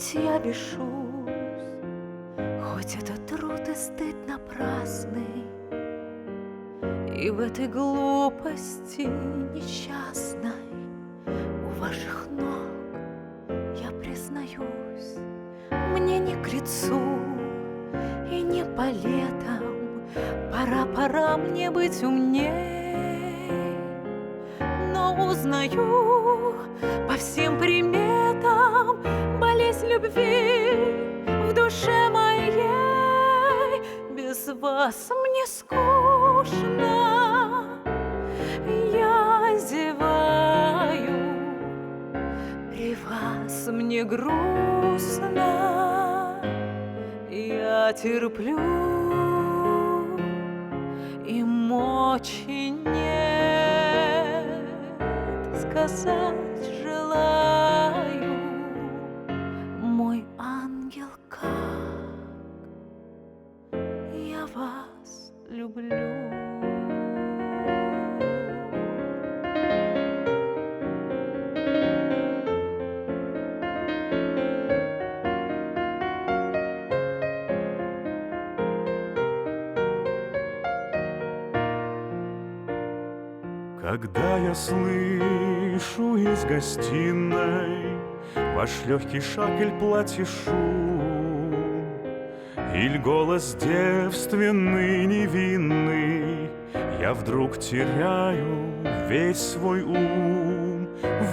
Хоть я бешусь, хоть это труд и стыд напрасный, и в этой глупости несчастной у ваших ног я признаюсь, мне не к лицу и не по летам, пора мне быть умней, но узнаю по всем приметам болезнь любви в душе моей. Без вас мне скучно, я зеваю, при вас мне грустно, я терплю, и мочи нет, сказать желаю, мой ангел, как я вас люблю. Когда я слышу из гостиной ваш легкий шаг или платье шум, или голос девственный, невинный, я вдруг теряю весь свой ум.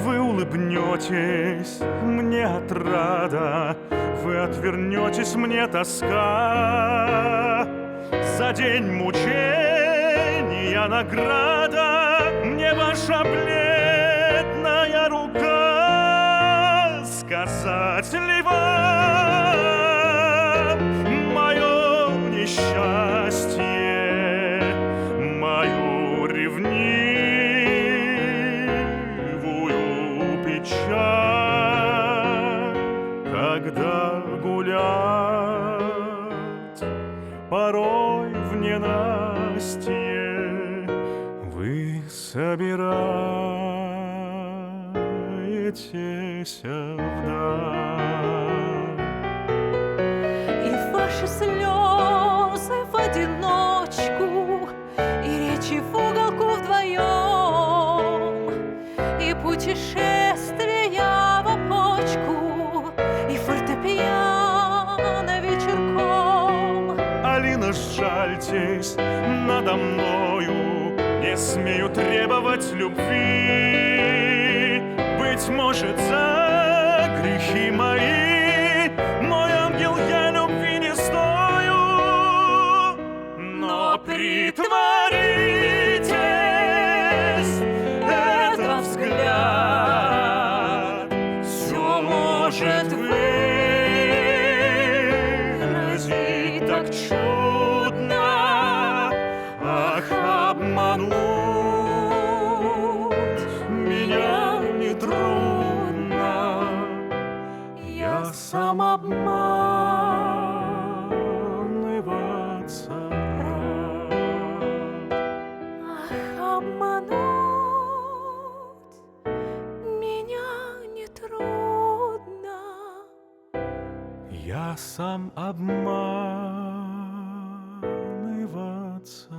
Вы улыбнетесь, мне отрада, вы отвернетесь, мне тоска. За день мучения награда мне ваша бледная рука. Сказать ли вам мое несчастье, мою ревнивую печаль, когда гулять порой в ненастье вы собираетесь вдаль. И ваши слезы в одиночку, и речи в уголку вдвоем, и путешествия в опочку, и фортепиано вечерком. Алина, сжальтесь надо мною, не смею требовать любви. Быть может, за грехи мои, мой ангел, я любви не стою. Но притворитесь, это взгляд все может выразить так чудно. Ах, обмануть меня нетрудно, я сам обманываться рад. Ах, обмануть меня нетрудно, Я сам обманываться